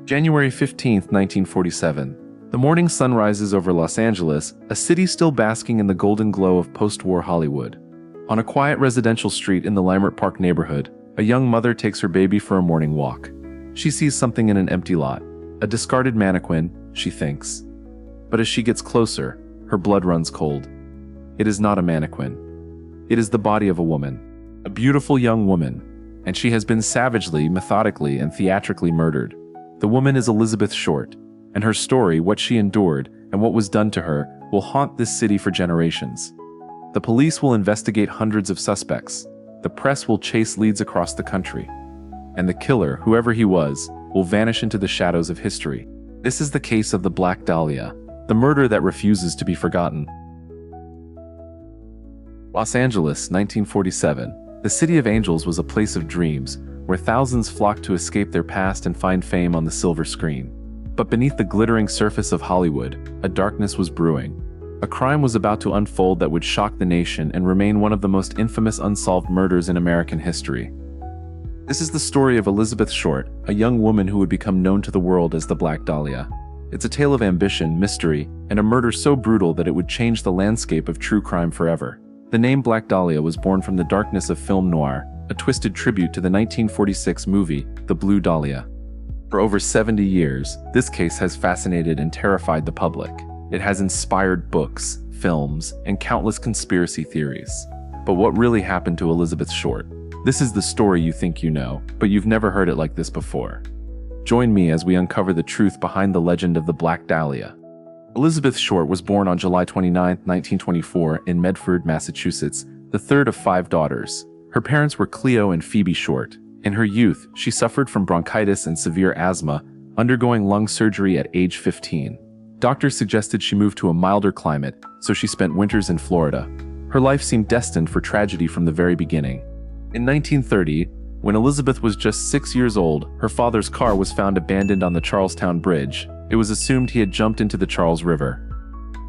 January 15th, 1947. The morning sun rises over Los Angeles, a city still basking in the golden glow of post-war Hollywood. On a quiet residential street in the Leimert Park neighborhood, a young mother takes her baby for a morning walk. She sees something in an empty lot. A discarded mannequin, she thinks. But as she gets closer, her blood runs cold. It is not a mannequin. It is the body of a woman. A beautiful young woman. And she has been savagely, methodically, and theatrically murdered. The woman is Elizabeth Short, and her story, what she endured, and what was done to her, will haunt this city for generations. The police will investigate hundreds of suspects. The press will chase leads across the country. And the killer, whoever he was, will vanish into the shadows of history. This is the case of the Black Dahlia, the murder that refuses to be forgotten. Los Angeles, 1947. The City of Angels was a place of dreams, where thousands flocked to escape their past and find fame on the silver screen. But beneath the glittering surface of Hollywood, a darkness was brewing. A crime was about to unfold that would shock the nation and remain one of the most infamous unsolved murders in American history. This is the story of Elizabeth Short, a young woman who would become known to the world as the Black Dahlia. It's a tale of ambition, mystery, and a murder so brutal that it would change the landscape of true crime forever. The name Black Dahlia was born from the darkness of film noir, a twisted tribute to the 1946 movie, The Blue Dahlia. For over 70 years, this case has fascinated and terrified the public. It has inspired books, films, and countless conspiracy theories. But what really happened to Elizabeth Short? This is the story you think you know, but you've never heard it like this before. Join me as we uncover the truth behind the legend of the Black Dahlia. Elizabeth Short was born on July 29, 1924, in Medford, Massachusetts, the third of 5 daughters. Her parents were Cleo and Phoebe Short. In her youth, she suffered from bronchitis and severe asthma, undergoing lung surgery at age 15. Doctors suggested she move to a milder climate, so she spent winters in Florida. Her life seemed destined for tragedy from the very beginning. In 1930, when Elizabeth was just 6 years old, her father's car was found abandoned on the Charlestown Bridge. It was assumed he had jumped into the Charles River.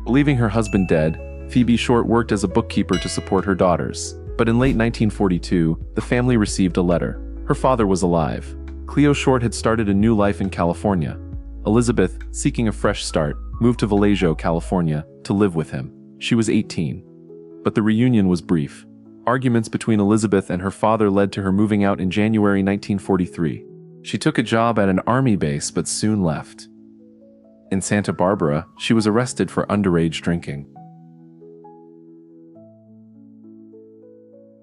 Believing her husband dead, Phoebe Short worked as a bookkeeper to support her daughters. But in late 1942, the family received a letter. Her father was alive. Cleo Short had started a new life in California. Elizabeth, seeking a fresh start, moved to Vallejo, California, to live with him. She was 18. But the reunion was brief. Arguments between Elizabeth and her father led to her moving out in January 1943. She took a job at an army base but soon left. In Santa Barbara, she was arrested for underage drinking.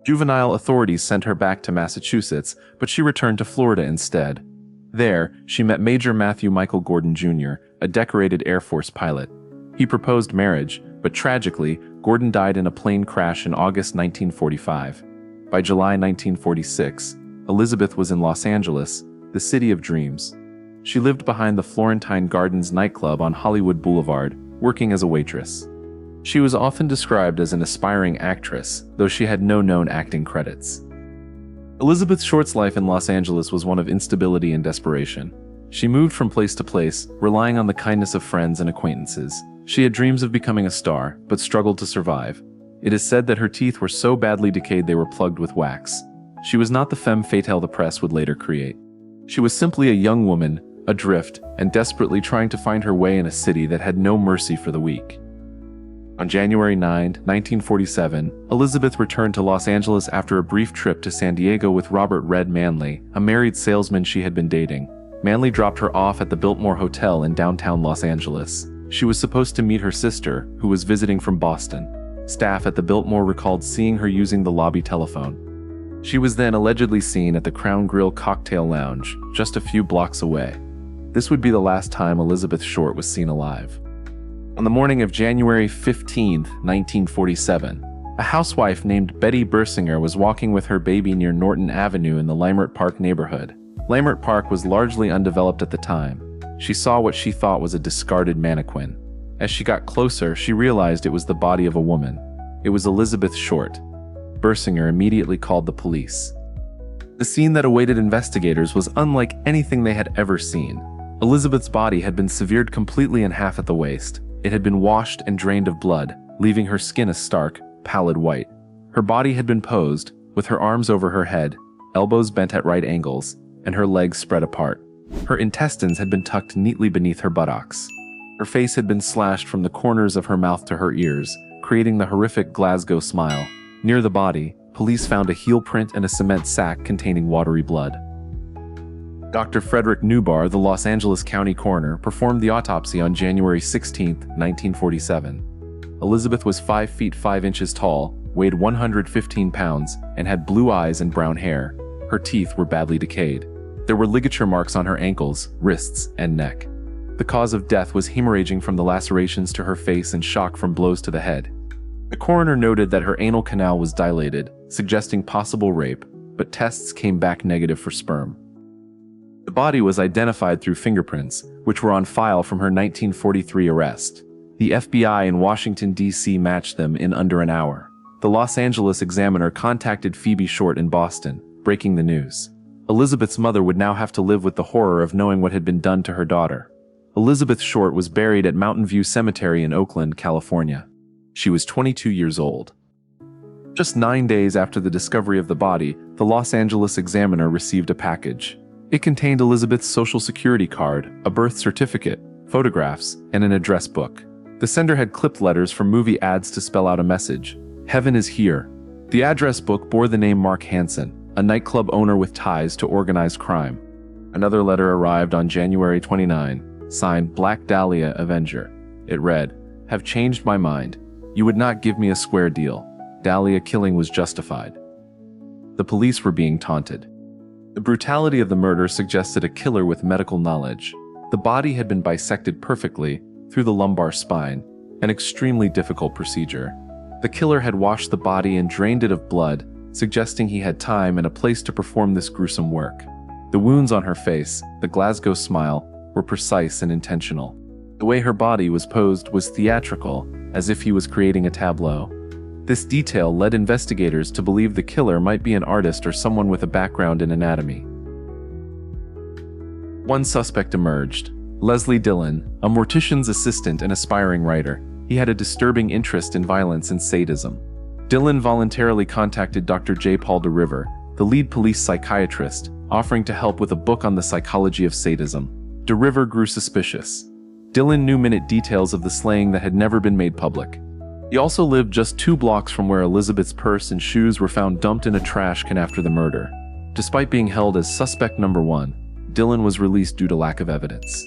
Juvenile authorities sent her back to Massachusetts, but she returned to Florida instead. There, she met Major Matthew Michael Gordon Jr., a decorated Air Force pilot. He proposed marriage, but tragically, Gordon died in a plane crash in August 1945. By July 1946, Elizabeth was in Los Angeles, the city of dreams. She lived behind the Florentine Gardens nightclub on Hollywood Boulevard, working as a waitress. She was often described as an aspiring actress, though she had no known acting credits. Elizabeth Short's life in Los Angeles was one of instability and desperation. She moved from place to place, relying on the kindness of friends and acquaintances. She had dreams of becoming a star, but struggled to survive. It is said that her teeth were so badly decayed they were plugged with wax. She was not the femme fatale the press would later create. She was simply a young woman, adrift, and desperately trying to find her way in a city that had no mercy for the weak. On January 9, 1947, Elizabeth returned to Los Angeles after a brief trip to San Diego with Robert "Red" Manley, a married salesman she had been dating. Manley dropped her off at the Biltmore Hotel in downtown Los Angeles. She was supposed to meet her sister, who was visiting from Boston. Staff at the Biltmore recalled seeing her using the lobby telephone. She was then allegedly seen at the Crown Grill Cocktail Lounge, just a few blocks away. This would be the last time Elizabeth Short was seen alive. On the morning of January 15, 1947, a housewife named Betty Bersinger was walking with her baby near Norton Avenue in the Leimert Park neighborhood. Leimert Park was largely undeveloped at the time. She saw what she thought was a discarded mannequin. As she got closer, she realized it was the body of a woman. It was Elizabeth Short. Bersinger immediately called the police. The scene that awaited investigators was unlike anything they had ever seen. Elizabeth's body had been severed completely in half at the waist. It had been washed and drained of blood, leaving her skin a stark, pallid white. Her body had been posed, with her arms over her head, elbows bent at right angles, and her legs spread apart. Her intestines had been tucked neatly beneath her buttocks. Her face had been slashed from the corners of her mouth to her ears, creating the horrific Glasgow smile. Near the body, police found a heel print and a cement sack containing watery blood. Dr. Frederick Newbar, the Los Angeles County coroner, performed the autopsy on January 16, 1947. Elizabeth was 5 feet 5 inches tall, weighed 115 pounds, and had blue eyes and brown hair. Her teeth were badly decayed. There were ligature marks on her ankles, wrists, and neck. The cause of death was hemorrhaging from the lacerations to her face and shock from blows to the head. The coroner noted that her anal canal was dilated, suggesting possible rape, but tests came back negative for sperm. The body was identified through fingerprints, which were on file from her 1943 arrest. The FBI in Washington, D.C. matched them in under an hour. The Los Angeles Examiner contacted Phoebe Short in Boston, breaking the news. Elizabeth's mother would now have to live with the horror of knowing what had been done to her daughter. Elizabeth Short was buried at Mountain View Cemetery in Oakland, California. She was 22 years old. Just 9 days after the discovery of the body, the Los Angeles Examiner received a package. It contained Elizabeth's social security card, a birth certificate, photographs, and an address book. The sender had clipped letters from movie ads to spell out a message: "Heaven is here." The address book bore the name Mark Hansen, a nightclub owner with ties to organized crime. Another letter arrived on January 29, signed Black Dahlia, Avenger. It read, "Have changed my mind. You would not give me a square deal. Dahlia killing was justified." The police were being taunted. The brutality of the murder suggested a killer with medical knowledge. The body had been bisected perfectly through the lumbar spine, an extremely difficult procedure. The killer had washed the body and drained it of blood, suggesting he had time and a place to perform this gruesome work. The wounds on her face, the Glasgow smile, were precise and intentional. The way her body was posed was theatrical, as if he was creating a tableau. This detail led investigators to believe the killer might be an artist or someone with a background in anatomy. One suspect emerged: Leslie Dillon, a mortician's assistant and aspiring writer. He had a disturbing interest in violence and sadism. Dillon voluntarily contacted Dr. J. Paul DeRiver, the lead police psychiatrist, offering to help with a book on the psychology of sadism. DeRiver grew suspicious. Dillon knew minute details of the slaying that had never been made public. He also lived just 2 blocks from where Elizabeth's purse and shoes were found dumped in a trash can after the murder. Despite being held as suspect number 1, Dillon was released due to lack of evidence.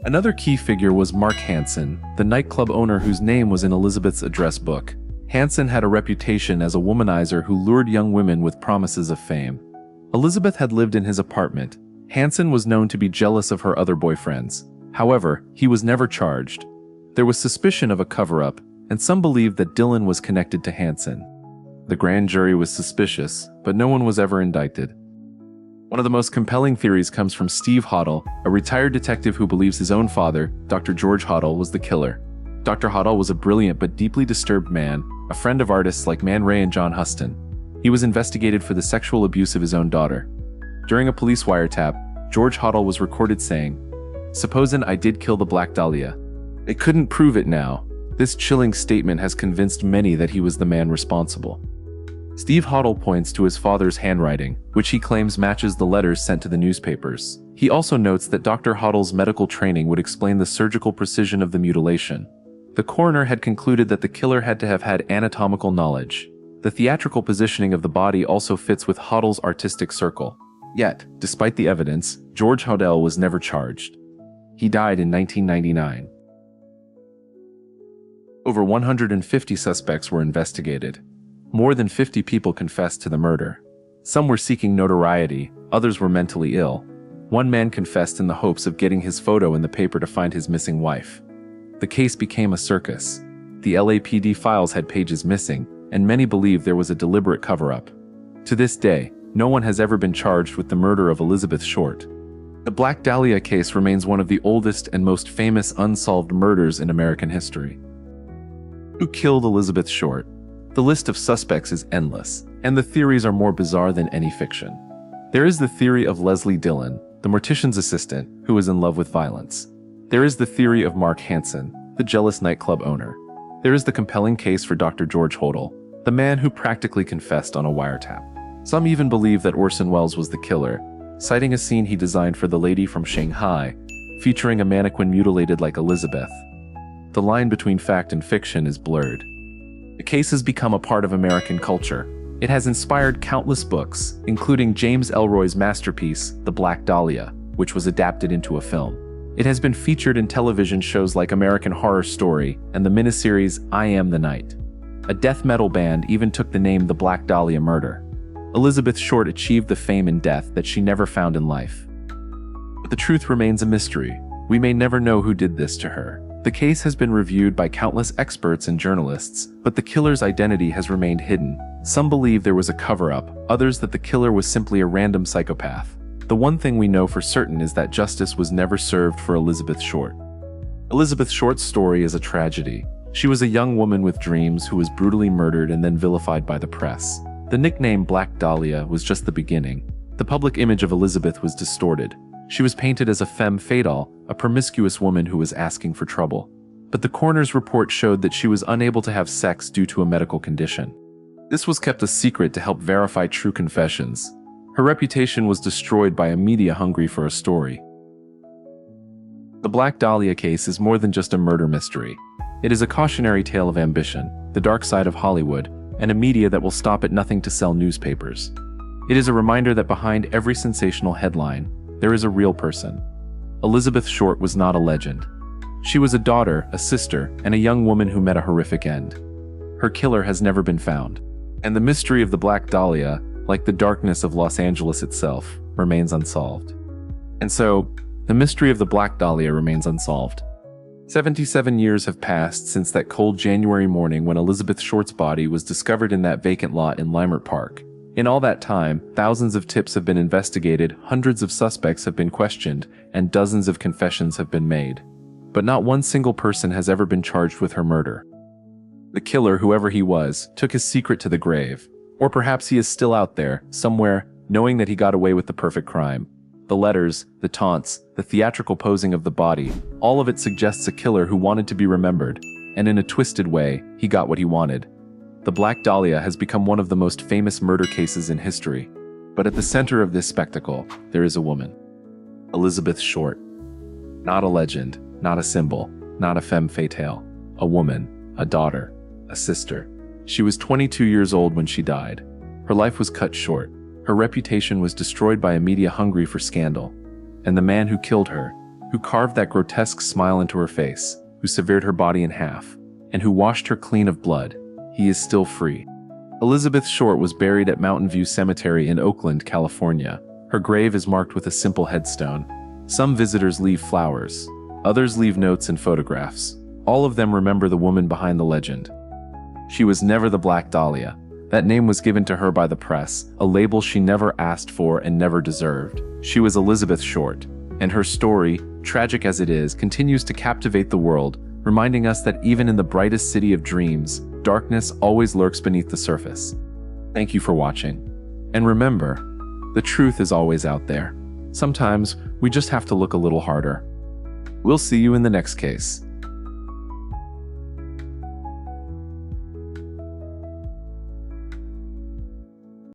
Another key figure was Mark Hansen, the nightclub owner whose name was in Elizabeth's address book. Hansen had a reputation as a womanizer who lured young women with promises of fame. Elizabeth had lived in his apartment. Hansen was known to be jealous of her other boyfriends. However, he was never charged. There was suspicion of a cover-up, and some believed that Dillon was connected to Hansen. The grand jury was suspicious, but no one was ever indicted. One of the most compelling theories comes from Steve Hoddle, a retired detective who believes his own father, Dr. George Hoddle, was the killer. Dr. Hoddle was a brilliant but deeply disturbed man, a friend of artists like Man Ray and John Huston. He was investigated for the sexual abuse of his own daughter. During a police wiretap, George Hoddle was recorded saying, "Supposin' I did kill the Black Dahlia. They couldn't prove it now." This chilling statement has convinced many that he was the man responsible. Steve Hoddle points to his father's handwriting, which he claims matches the letters sent to the newspapers. He also notes that Dr. Hoddle's medical training would explain the surgical precision of the mutilation. The coroner had concluded that the killer had to have had anatomical knowledge. The theatrical positioning of the body also fits with Hoddle's artistic circle. Yet, despite the evidence, George Hoddle was never charged. He died in 1999. Over 150 suspects were investigated. More than 50 people confessed to the murder. Some were seeking notoriety, others were mentally ill. One man confessed in the hopes of getting his photo in the paper to find his missing wife. The case became a circus. The LAPD files had pages missing, and many believe there was a deliberate cover-up. To this day, no one has ever been charged with the murder of Elizabeth Short. The Black Dahlia case remains one of the oldest and most famous unsolved murders in American history. Who killed Elizabeth Short? The list of suspects is endless, and the theories are more bizarre than any fiction. There is the theory of Leslie Dillon, the mortician's assistant, who is in love with violence. There is the theory of Mark Hansen, the jealous nightclub owner. There is the compelling case for Dr. George Hoddle, the man who practically confessed on a wiretap. Some even believe that Orson Welles was the killer, citing a scene he designed for The Lady from Shanghai, featuring a mannequin mutilated like Elizabeth. The line between fact and fiction is blurred. The case has become a part of American culture. It has inspired countless books, including James Ellroy's masterpiece, The Black Dahlia, which was adapted into a film. It has been featured in television shows like American Horror Story and the miniseries I Am the Night. A death metal band even took the name The Black Dahlia Murder. Elizabeth Short achieved the fame and death that she never found in life. But the truth remains a mystery. We may never know who did this to her. The case has been reviewed by countless experts and journalists, but the killer's identity has remained hidden. Some believe there was a cover-up, others that the killer was simply a random psychopath. The one thing we know for certain is that justice was never served for Elizabeth Short. Elizabeth Short's story is a tragedy. She was a young woman with dreams who was brutally murdered and then vilified by the press. The nickname Black Dahlia was just the beginning. The public image of Elizabeth was distorted. She was painted as a femme fatale, a promiscuous woman who was asking for trouble. But the coroner's report showed that she was unable to have sex due to a medical condition. This was kept a secret to help verify true confessions. Her reputation was destroyed by a media hungry for a story. The Black Dahlia case is more than just a murder mystery. It is a cautionary tale of ambition, the dark side of Hollywood, and a media that will stop at nothing to sell newspapers. It is a reminder that behind every sensational headline, there is a real person. Elizabeth Short was not a legend. She was a daughter, a sister, and a young woman who met a horrific end. Her killer has never been found. And the mystery of the Black Dahlia, like the darkness of Los Angeles itself, remains unsolved. And so, the mystery of the Black Dahlia remains unsolved. 77 years have passed since that cold January morning when Elizabeth Short's body was discovered in that vacant lot in Leimert Park. In all that time, thousands of tips have been investigated, hundreds of suspects have been questioned, and dozens of confessions have been made. But not one single person has ever been charged with her murder. The killer, whoever he was, took his secret to the grave. Or perhaps he is still out there, somewhere, knowing that he got away with the perfect crime. The letters, the taunts, the theatrical posing of the body, all of it suggests a killer who wanted to be remembered, and in a twisted way, he got what he wanted. The Black Dahlia has become one of the most famous murder cases in history. But at the center of this spectacle, there is a woman. Elizabeth Short. Not a legend, not a symbol, not a femme fatale. A woman, a daughter, a sister. She was 22 years old when she died. Her life was cut short. Her reputation was destroyed by a media hungry for scandal. And the man who killed her, who carved that grotesque smile into her face, who severed her body in half, and who washed her clean of blood, he is still free. Elizabeth Short was buried at Mountain View Cemetery in Oakland, California. Her grave is marked with a simple headstone. Some visitors leave flowers. Others leave notes and photographs. All of them remember the woman behind the legend. She was never the Black Dahlia. That name was given to her by the press, a label she never asked for and never deserved. She was Elizabeth Short, and her story, tragic as it is, continues to captivate the world, reminding us that even in the brightest city of dreams, darkness always lurks beneath the surface. Thank you for watching. And remember, the truth is always out there. Sometimes, we just have to look a little harder. We'll see you in the next case.